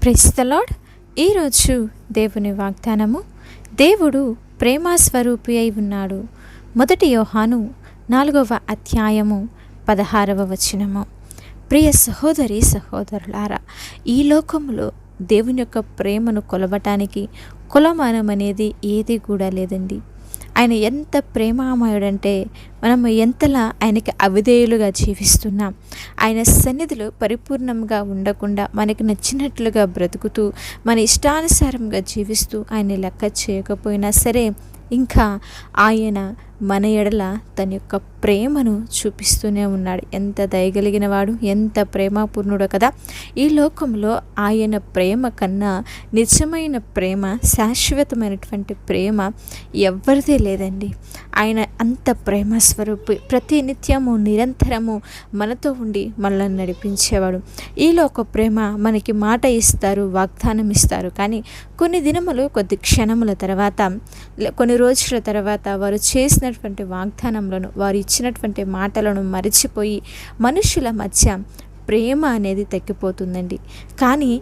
Praise the lord. ఈరోజు దేవుని వాగ్దానము, దేవుడు ప్రేమ స్వరూపి అయి ఉన్నాడు. 1 యోహాను 4వ అధ్యాయము 16వ వచనము. ప్రియ సహోదరి సహోదరులారా, ఈ లోకంలో దేవుని యొక్క ప్రేమను కొలవటానికి కొలమానం అనేది ఏది కూడా లేదండి. ఆయన ఎంత ప్రేమామయుడంటే మనము ఎంతలా ఆయనకి అవిధేయులుగా జీవిస్తున్నాం. ఆయన సన్నిధిలో పరిపూర్ణంగా ఉండకుండా మనకి నచ్చినట్లుగా బ్రతుకుతూ మన ఇష్టానుసారంగా జీవిస్తూ ఆయన లెక్క చేయకపోయినా సరే, ఇంకా ఆయన మన ఎడల తన యొక్క ప్రేమను చూపిస్తూనే ఉన్నాడు. ఎంత దయగలిగిన వాడు, ఎంత ప్రేమపూర్ణుడు కదా. ఈ లోకంలో ఆయన ప్రేమ కన్నా నిజమైన ప్రేమ, శాశ్వతమైనటువంటి ప్రేమ ఎవరిది లేదండి. ఆయన అంత ప్రేమ స్వరూపి, ప్రతి నిత్యము నిరంతరము మనతో ఉండి మనల్ని నడిపించేవాడు. ఈ లోక ప్రేమ మనకి మాట ఇస్తారు, వాగ్దానం ఇస్తారు, కానీ కొన్ని దినములు, కొద్ది క్షణముల తర్వాత, కొన్ని రోజుల తర్వాత వారు చేసినటువంటి వాగ్దానములను, వారు ఇచ్చినటువంటి మాటలను మరిచిపోయి మనుషుల మధ్య ప్రేమ అనేది తగ్గిపోతుందండి. కానీ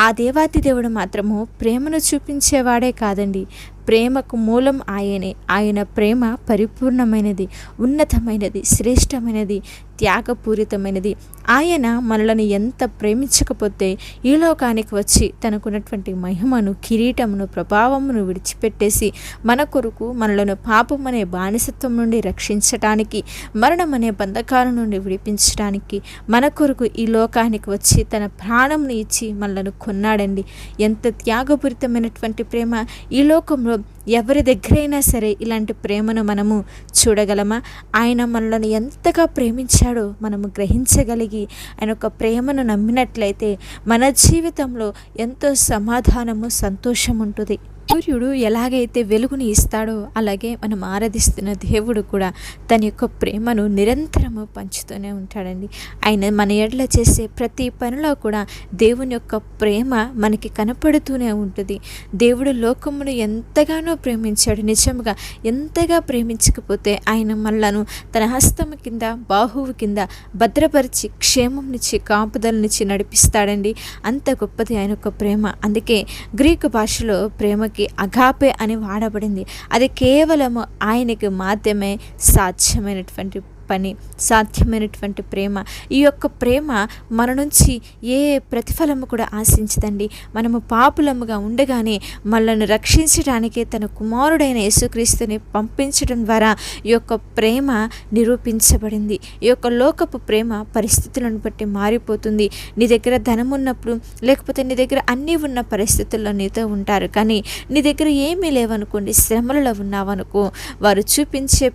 ఆ దేవాతి దేవుడు మాత్రము ప్రేమను చూపించేవాడే కాదండి, ప్రేమకు మూలం ఆయనే. ఆయన ప్రేమ పరిపూర్ణమైనది, ఉన్నతమైనది, శ్రేష్టమైనది, త్యాగపూరితమైనది. ఆయన మనలను ఎంత ప్రేమించకపోతే ఈ లోకానికి వచ్చి తనకున్నటువంటి మహిమను, కిరీటమును, ప్రభావమును విడిచిపెట్టేసి మన కొరకు మనలను పాపం అనే బానిసత్వం నుండి రక్షించటానికి, మరణం అనే బంధకాల నుండి విడిపించడానికి మన కొరకు ఈ లోకానికి వచ్చి తన ప్రాణంను ఇచ్చి మనలను కొన్నాడండి. ఎంత త్యాగపూరితమైనటువంటి ప్రేమ! ఈ లోకంలో ఎవరి దగ్గరైనా సరే ఇలాంటి ప్రేమను మనము చూడగలమా? ఆయన మనలను ఎంతగా ప్రేమించాడో మనము గ్రహించగలిగి ఆయన యొక్క ప్రేమను నమ్మినట్లయితే మన జీవితంలో ఎంతో సమాధానము, సంతోషం ఉంటుంది. సూర్యుడు ఎలాగైతే వెలుగుని ఇస్తాడో అలాగే మనం ఆరాధిస్తున్న దేవుడు కూడా తన యొక్క ప్రేమను నిరంతరము పంచుతూనే ఉంటాడండి. ఆయన మన ఎడల చేసే ప్రతి పనిలో కూడా దేవుని యొక్క ప్రేమ మనకి కనపడుతూనే ఉంటుంది. దేవుడు లోకమును ఎంతగానో ప్రేమించాడు. నిజంగా ఎంతగా ప్రేమించకపోతే ఆయన మనలను తన హస్తము కింద, బాహువు కింద భద్రపరిచి క్షేమంనిచ్చి, కాపుదలనిచ్చి నడిపిస్తాడండి. అంత గొప్పది ఆయన యొక్క ప్రేమ. అందుకే గ్రీకు భాషలో ప్రేమకి అగాపే అని వాడబడింది. అది కేవలము ఆయనకి మాత్రమే సాధ్యమైనటువంటి పని, సాధ్యమైనటువంటి ప్రేమ. ఈ యొక్క ప్రేమ మన నుంచి ఏ ప్రతిఫలము కూడా ఆశించదండి. మనము పాపులముగా ఉండగానే మనల్ని రక్షించడానికి తన కుమారుడైన యేసుక్రీస్తుని పంపించడం ద్వారా ఈ యొక్క ప్రేమ నిరూపించబడింది. ఈ యొక్క లోకపు ప్రేమ పరిస్థితులను బట్టి మారిపోతుంది. నీ దగ్గర ధనం ఉన్నప్పుడు, లేకపోతే నీ దగ్గర అన్నీ ఉన్న పరిస్థితుల్లో నీతో ఉంటారు, కానీ నీ దగ్గర ఏమీ లేవనుకోండి, శ్రమలలో ఉన్నావనుకో, వారు చూపించే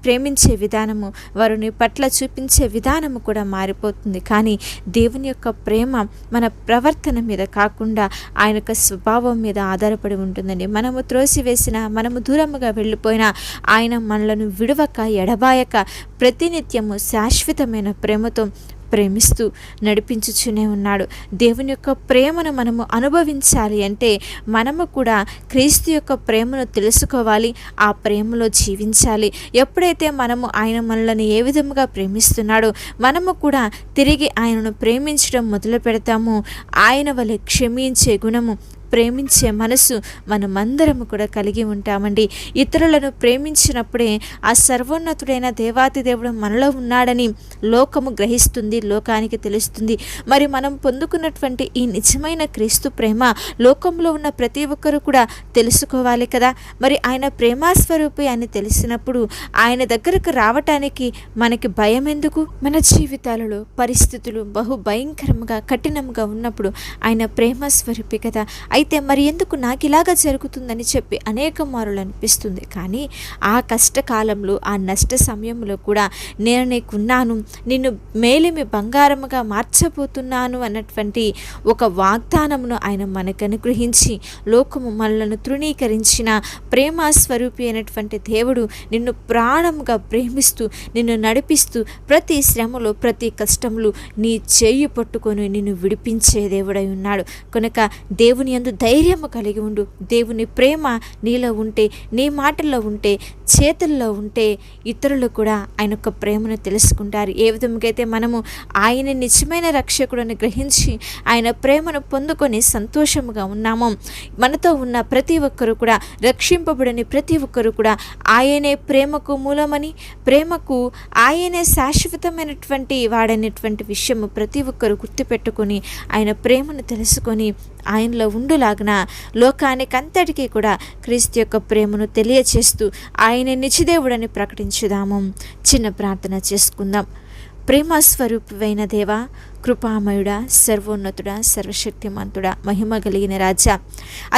ప్రేమించే విధానము, వారు నీ పట్ల చూపించే విధానము కూడా మారిపోతుంది. కానీ దేవుని యొక్క ప్రేమ మన ప్రవర్తన మీద కాకుండా ఆయన యొక్క స్వభావం మీద ఆధారపడి ఉంటుందండి. మనము త్రోసివేసిన, మనము దూరముగా వెళ్ళిపోయినా ఆయన మనలను విడవక, ఎడబాయక ప్రతినిత్యము శాశ్వతమైన ప్రేమతో ప్రేమిస్తూ నడిపించుచునే ఉన్నాడు. దేవుని యొక్క ప్రేమను మనము అనుభవించాలి అంటే మనము కూడా క్రీస్తు యొక్క ప్రేమను తెలుసుకోవాలి, ఆ ప్రేమలో జీవించాలి. ఎప్పుడైతే మనము ఆయన మనల్ని ఏ విధముగా ప్రేమిస్తున్నాడో మనము కూడా తిరిగి ఆయనను ప్రేమించడం మొదలు పెడతాము. ఆయన వలె క్షమించే గుణము, ప్రేమించే మనసు మనమందరము కూడా కలిగి ఉంటామండి. ఇతరులను ప్రేమించినప్పుడే ఆ సర్వోన్నతుడైన దేవాతి దేవుడు మనలో ఉన్నాడని లోకము గ్రహిస్తుంది, లోకానికి తెలుస్తుంది. మరి మనం పొందుకున్నటువంటి ఈ నిజమైన క్రీస్తు ప్రేమ లోకంలో ఉన్న ప్రతి ఒక్కరు కూడా తెలుసుకోవాలి కదా. మరి ఆయన ప్రేమాస్వరూపి అని తెలిసినప్పుడు ఆయన దగ్గరకు రావటానికి మనకి భయం ఎందుకు? మన జీవితాలలో పరిస్థితులు బహు భయంకరంగా, కఠినంగా ఉన్నప్పుడు ఆయన ప్రేమస్వరూపి కదా. అయితే మరి ఎందుకు నాకు ఇలాగా జరుగుతుందని చెప్పి అనేక మారులు అనిపిస్తుంది. కానీ ఆ కష్టకాలంలో, ఆ నష్ట సమయంలో కూడా నేను నీకున్నాను, నిన్ను మేలిమి బంగారముగా మార్చబోతున్నాను అన్నటువంటి ఒక వాగ్దానమును ఆయన మనకు అనుగ్రహించి లోకము మనలను తృణీకరించిన ప్రేమస్వరూపి అయినటువంటి దేవుడు నిన్ను ప్రాణముగా ప్రేమిస్తూ, నిన్ను నడిపిస్తూ, ప్రతి శ్రమలో, ప్రతి కష్టంలో నీ చేయి పట్టుకొని నిన్ను విడిపించే దేవుడై ఉన్నాడు. కనుక దేవుని యందు ధైర్యము కలిగి ఉండు. దేవుని ప్రేమ నీలో ఉంటే, నీ మాటల్లో ఉంటే, చేతుల్లో ఉంటే ఇతరులు కూడా ఆయన యొక్క ప్రేమను తెలుసుకుంటారు. ఏ విధంగా అయితే మనము ఆయన నిజమైన రక్షకుడిని గ్రహించి ఆయన ప్రేమను పొందుకొని సంతోషముగా ఉన్నామో, మనతో ఉన్న ప్రతి ఒక్కరు కూడా, రక్షింపబడని ప్రతి ఒక్కరు కూడా ఆయనే ప్రేమకు మూలమని, ప్రేమకు ఆయనే శాశ్వతమైనటువంటి వాడైనటువంటి విషయము ప్రతి ఒక్కరు గుర్తుపెట్టుకొని ఆయన ప్రేమను తెలుసుకొని ఆయనలో ఉండులాగిన లోకానికంతటికీ కూడా క్రీస్తు యొక్క ప్రేమను తెలియచేస్తూ ఆయన నిజదేవుడని ప్రకటించుదాము. చిన్న ప్రార్థన చేసుకుందాం. ప్రేమ స్వరూపమైన దేవా, కృపామయుడా, సర్వోన్నతుడా, సర్వశక్తిమంతుడా, మహిమ కలిగిన రాజా,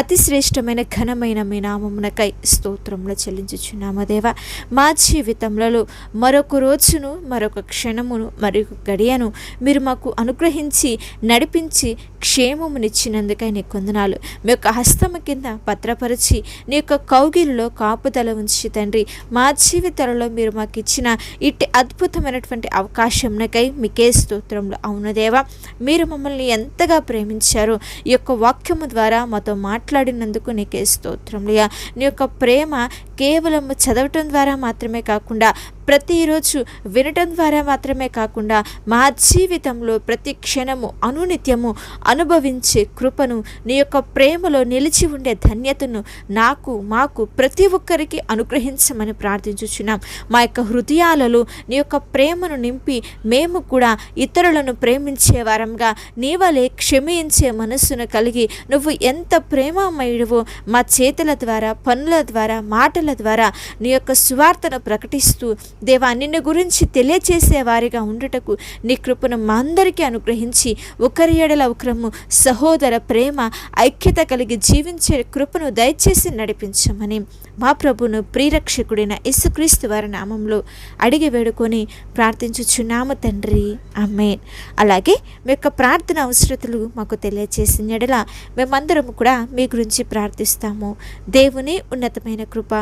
అతి శ్రేష్టమైన ఘనమైన మీ నామమునకై స్తోత్రములు చెల్లించుచున్నాము దేవా. మా జీవితంలో మరొక రోజును, మరొక క్షణమును, మరొక గడియను మీరు మాకు అనుగ్రహించి నడిపించి క్షేమమునిచ్చినందుకై నీ కొందనాలు. మీ యొక్క హస్తము కింద భద్రపరిచి నీ యొక్క కౌగిలిలో కాపుదల ఉంచి తండ్రి, మా జీవితాలలో మీరు మాకు ఇచ్చిన ఇట్టి అద్భుతమైనటువంటి అవకాశంకై మీకే స్తోత్రములు. అవును దేవా, మీరు మమ్మల్ని ఎంతగా ప్రేమించారో ఈ యొక్క వాక్యము ద్వారా మాతో మాట్లాడినందుకు నీకే స్తోత్రములయ్యా. నీ యొక్క ప్రేమ కేవలం చదవటం ద్వారా మాత్రమే కాకుండా, ప్రతిరోజు వినటం ద్వారా మాత్రమే కాకుండా, మా జీవితంలో ప్రతి క్షణము అనునిత్యము అనుభవించే కృపను, నీ యొక్క ప్రేమలో నిలిచి ఉండే ధన్యతను నాకు, మాకు, ప్రతి ఒక్కరికి అనుగ్రహించమని ప్రార్థించుచున్నాం. మా యొక్క హృదయాలలో నీ యొక్క ప్రేమను నింపి మేము కూడా ఇతరులను ప్రేమించే వారంగా, నీ వలె క్షమించే మనస్సును కలిగి, నువ్వు ఎంత ప్రేమమయుడివో మా చేతుల ద్వారా, పనుల ద్వారా, మాటల ద్వారా నీ యొక్క సువార్తను ప్రకటిస్తూ దేవా, నిన్ను గురించి తెలియచేసే వారిగా ఉండుటకు నీ కృపను మా అందరికీ అనుగ్రహించి, ఒకరి ఎడల ఒకరము సహోదర ప్రేమ ఐక్యత కలిగి జీవించే కృపను దయచేసి నడిపించమని మా ప్రభును ప్రియరక్షకుడైన యేసుక్రీస్తు వారి నామంలో అడిగి వేడుకొని ప్రార్థించుచున్నాము తండ్రి, ఆమేన్. అలాగే మీ యొక్క ప్రార్థన అవసరతలు మాకు తెలియచేసిన ఎడల మేమందరము కూడా మీ గురించి ప్రార్థిస్తాము. దేవుని ఉన్నతమైన కృప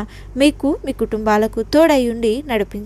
మీకు, మీ కుటుంబాలకు తోడై ఉండి నడిపించు.